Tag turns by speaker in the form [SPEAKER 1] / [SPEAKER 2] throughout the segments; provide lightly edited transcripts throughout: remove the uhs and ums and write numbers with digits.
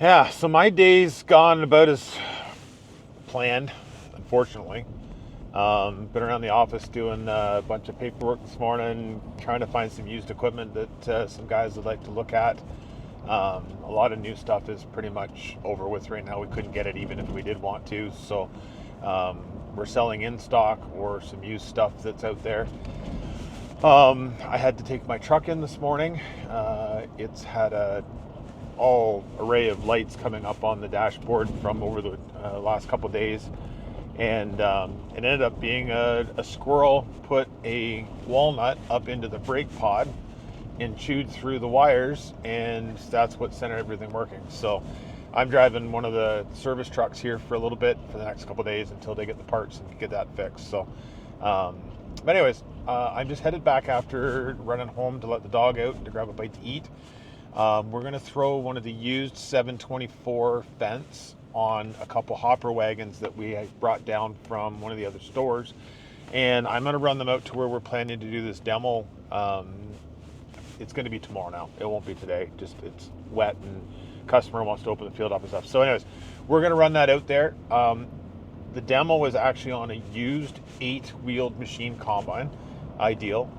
[SPEAKER 1] Yeah, so my day's gone about as planned, unfortunately. Been around the office doing a bunch of paperwork this morning, trying to find some used equipment that some guys would like to look at. A lot of new stuff is pretty much over with right now. We couldn't get it even if we did want to. So we're selling in stock or some used stuff that's out there. I had to take my truck in this morning. It's had a all array of lights coming up on the dashboard from over the last couple of days, and it ended up being a squirrel put a walnut up into the brake pod and chewed through the wires, and that's what sent everything working. So I'm driving one of the service trucks here for a little bit for the next couple of days until they get the parts and get that fixed. So but anyways, I'm just headed back after running home to let the dog out to grab a bite to eat. We're going to throw one of the used 724 fence on a couple hopper wagons that we brought down from one of the other stores. And I'm going to run them out to where we're planning to do this demo. It's going to be tomorrow now. It won't be today. Just it's wet and customer wants to open the field up and stuff. So anyways, we're going to run that out there. The demo is actually on a used 8-wheeled machine combine, ideal.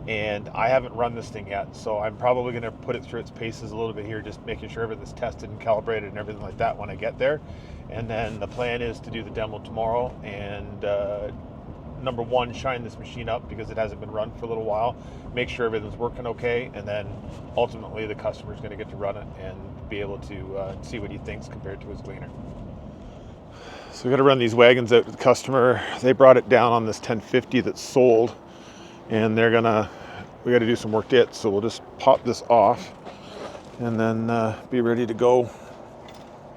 [SPEAKER 1] And I haven't run this thing yet, so I'm probably going to put it through its paces a little bit here, just making sure everything's tested and calibrated and everything like that when I get there. And then the plan is to do the demo tomorrow and number one, shine this machine up because it hasn't been run for a little while, make sure everything's working okay, and then ultimately the customer's going to get to run it and be able to see what he thinks compared to his Gleaner. So we got to run these wagons out to the customer. They brought it down on this 1050 that's sold, and we got to do some work to it, so we'll just pop this off and then be ready to go.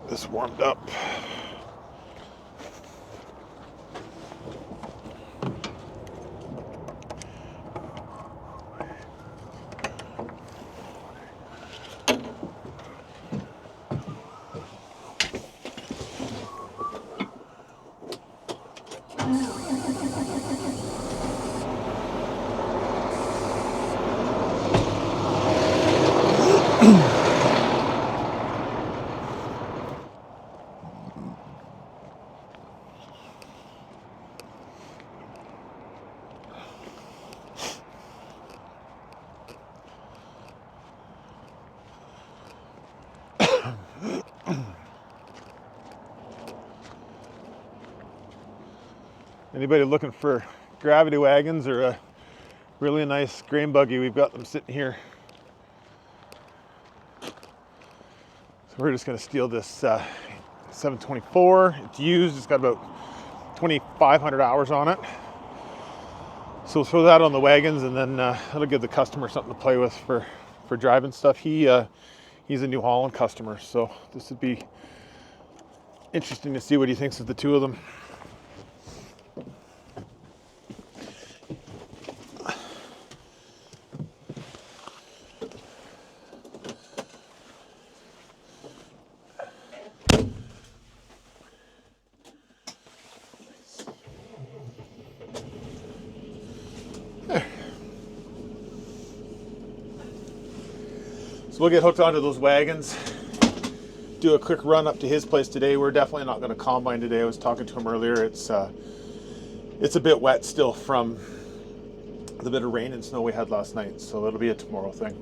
[SPEAKER 1] This warmed up. Anybody looking for gravity wagons or a really nice grain buggy? We've got them sitting here. So we're just going to steal this 724. It's used. It's got about 2,500 hours on it. So we'll throw that on the wagons, and then that'll give the customer something to play with for driving stuff. He's a New Holland customer, so this would be interesting to see what he thinks of the two of them. So we'll get hooked onto those wagons, do a quick run up to his place today. We're definitely not going to combine today. I was talking to him earlier. It's a bit wet still from the bit of rain and snow we had last night, so it'll be a tomorrow thing.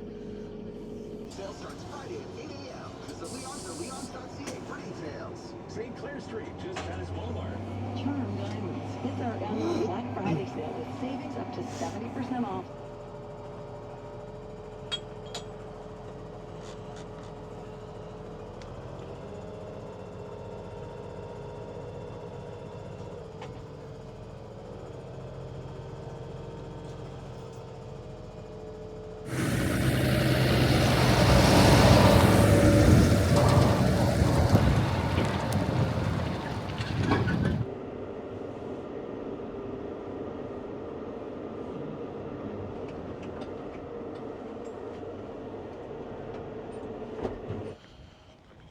[SPEAKER 2] Sale starts Friday at 8 a.m. Visit Leon.ca for details.
[SPEAKER 3] St. Clair Street, just past Walmart.
[SPEAKER 4] Charm Diamonds. It's our annual Black Friday sale with savings up to 70% off.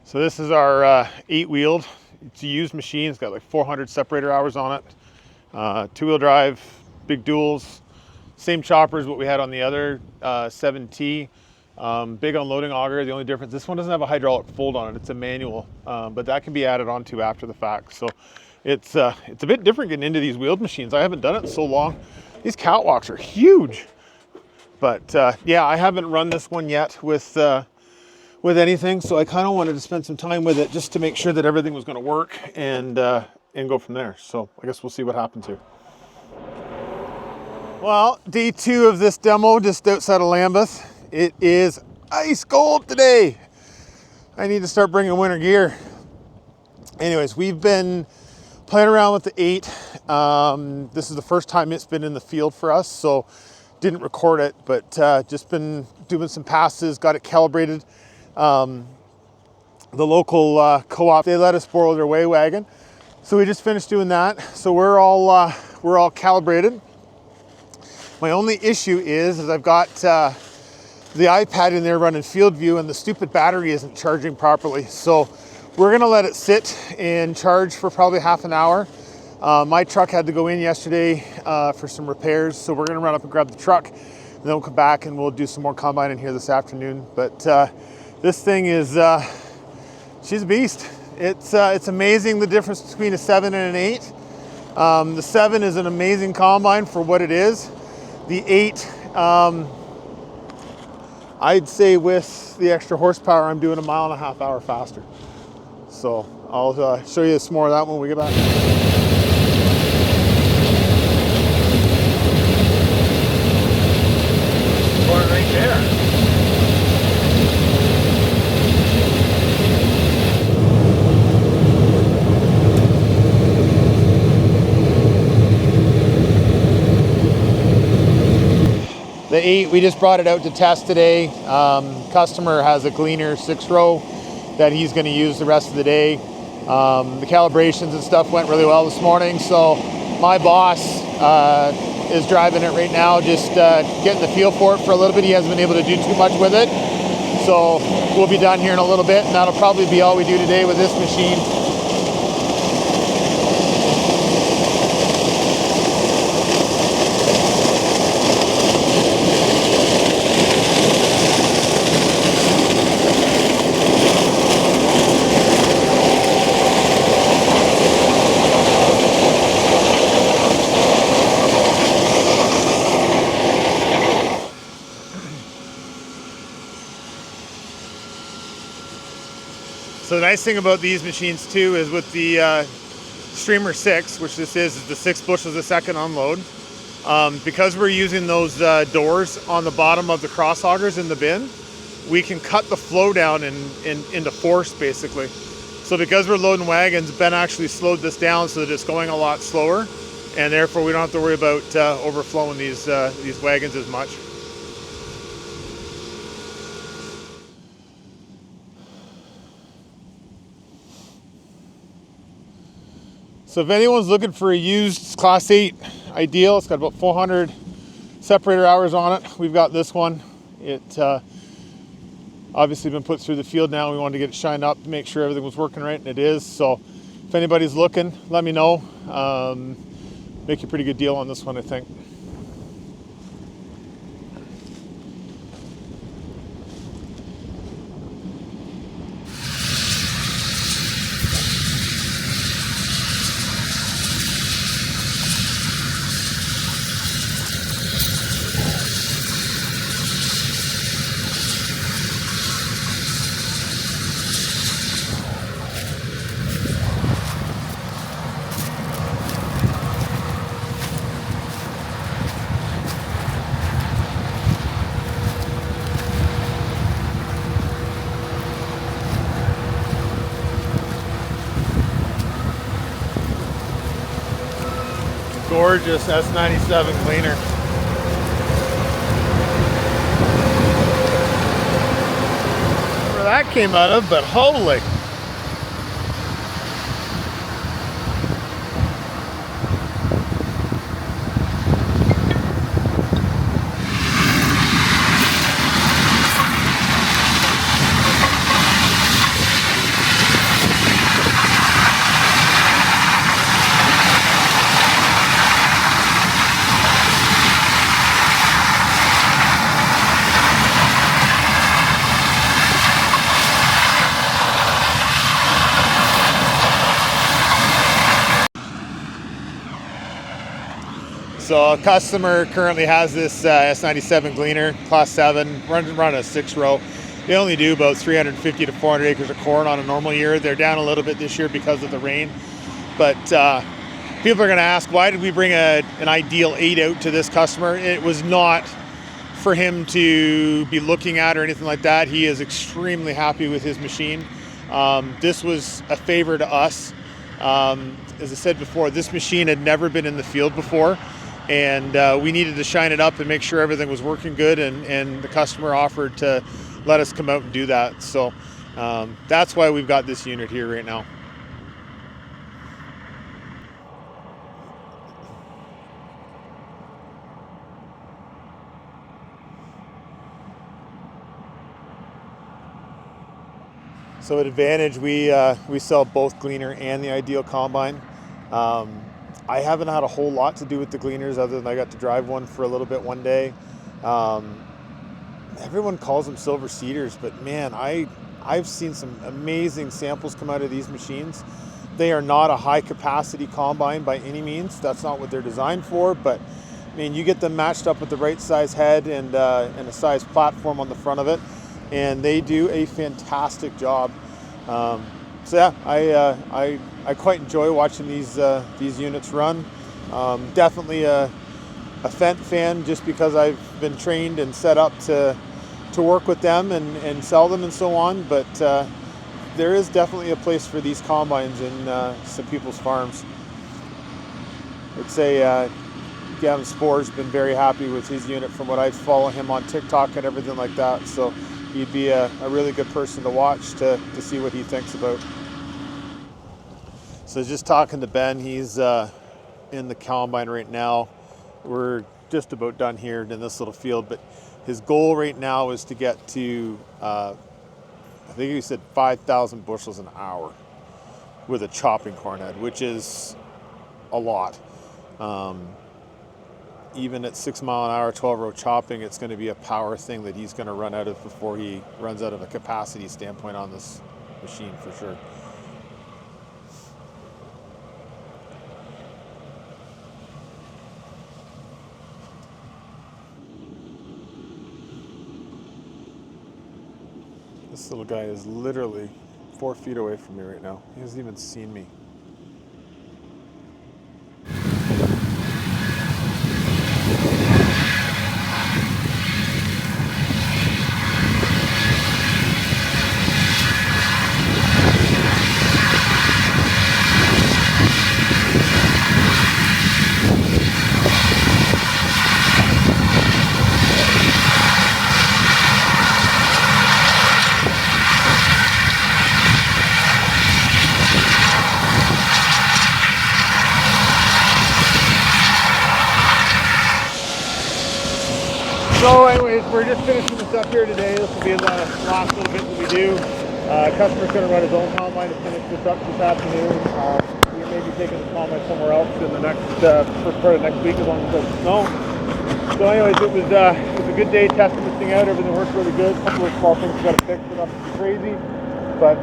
[SPEAKER 1] So this is our 8-wheeled. It's a used machine. It's got like 400 separator hours on it. 2-wheel drive, big duals. Same chopper as what we had on the other 7T. Big unloading auger. The only difference, this one doesn't have a hydraulic fold on it. It's a manual, but that can be added onto after the fact. So it's a bit different getting into these wheeled machines. I haven't done it in so long. These catwalks are huge. But yeah, I haven't run this one yet with anything, so I kind of wanted to spend some time with it just to make sure that everything was going to work and go from there. So I guess we'll see what happens here. Well, day 2 of this demo just outside of Lambeth. It is ice cold today. I need to start bringing winter gear. Anyways, we've been playing around with the 8. This is the first time it's been in the field for us, so didn't record it, but just been doing some passes, got it calibrated. The local co-op, they let us borrow their way wagon. So we just finished doing that. So we're all calibrated. My only issue is I've got the iPad in there running field view and the stupid battery isn't charging properly. So we're gonna let it sit and charge for probably half an hour. My truck had to go in yesterday for some repairs. So we're gonna run up and grab the truck and then we'll come back and we'll do some more combine in here this afternoon. But this thing is, she's a beast. It's amazing the difference between a 7 and an 8. The 7 is an amazing combine for what it is. The 8, I'd say with the extra horsepower, I'm doing 1.5 miles faster. So I'll show you some more of that when we get back.
[SPEAKER 3] Going right there.
[SPEAKER 1] The 8, we just brought it out to test today. Customer has a Gleaner 6-row that he's going to use the rest of the day. The calibrations and stuff went really well this morning. So my boss is driving it right now, just getting the feel for it for a little bit. He hasn't been able to do too much with it. So we'll be done here in a little bit, and that'll probably be all we do today with this machine. So the nice thing about these machines too is with the Streamer 6, which this is the 6 bushels a second unload. Because we're using those doors on the bottom of the cross augers in the bin, we can cut the flow down into force basically. So because we're loading wagons, Ben actually slowed this down so that it's going a lot slower, and therefore we don't have to worry about overflowing these wagons as much. So if anyone's looking for a used Class 8 ideal, it's got about 400 separator hours on it. We've got this one. It obviously been put through the field now. We wanted to get it shined up to make sure everything was working right, and it is. So if anybody's looking, let me know. Make a pretty good deal on this one, I think. Gorgeous S97 Gleaner. Where that came out of, but holy. So a customer currently has this S97 Gleaner, class 7, run a 6-row. They only do about 350 to 400 acres of corn on a normal year. They're down a little bit this year because of the rain. But people are going to ask, why did we bring an Ideal 8 out to this customer? It was not for him to be looking at or anything like that. He is extremely happy with his machine. This was a favor to us. As I said before, this machine had never been in the field before, and we needed to shine it up and make sure everything was working good, and the customer offered to let us come out and do that. So that's why we've got this unit here right now. So at Advantage, we sell both Gleaner and the Ideal combine. I haven't had a whole lot to do with the Gleaners other than I got to drive one for a little bit one day. Everyone calls them silver cedars, but man, I've seen some amazing samples come out of these machines. They are not a high capacity combine by any means. That's not what they're designed for, but I mean, you get them matched up with the right size head and a size platform on the front of it, and they do a fantastic job. So yeah, I quite enjoy watching these units run. Definitely a Fendt fan, just because I've been trained and set up to work with them and sell them and so on. But there is definitely a place for these combines in some people's farms. I'd say Gavin Spore's been very happy with his unit from what I follow him on TikTok and everything like that. So he'd be a really good person to watch to see what he thinks about. So just talking to Ben, he's in the combine right now. We're just about done here in this little field, but his goal right now is to get to, I think he said 5,000 bushels an hour with a chopping corn head, which is a lot. Even at 6 mile an hour, 12-row chopping, it's going to be a power thing that he's going to run out of before he runs out of a capacity standpoint on this machine for sure. This little guy is literally 4 feet away from me right now. He hasn't even seen me. So anyways, we're just finishing this up here today. This will be the last little bit that we do. Customer's going to run his own combine to finish this up this afternoon. We may be taking the combine somewhere else in the next first part of next week as long as it doesn't snow. So anyways, it was a good day testing this thing out. Everything worked really good. A couple of small things we got to fix, but nothing too crazy. But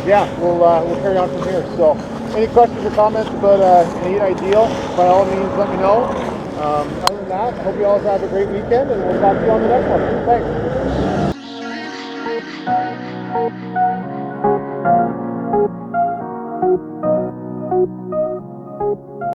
[SPEAKER 1] yeah, we'll carry on from here. So any questions or comments about an 8 Ideal, by all means let me know. Other than that, I hope you all have a great weekend, and we'll talk to you on the next one. Thanks.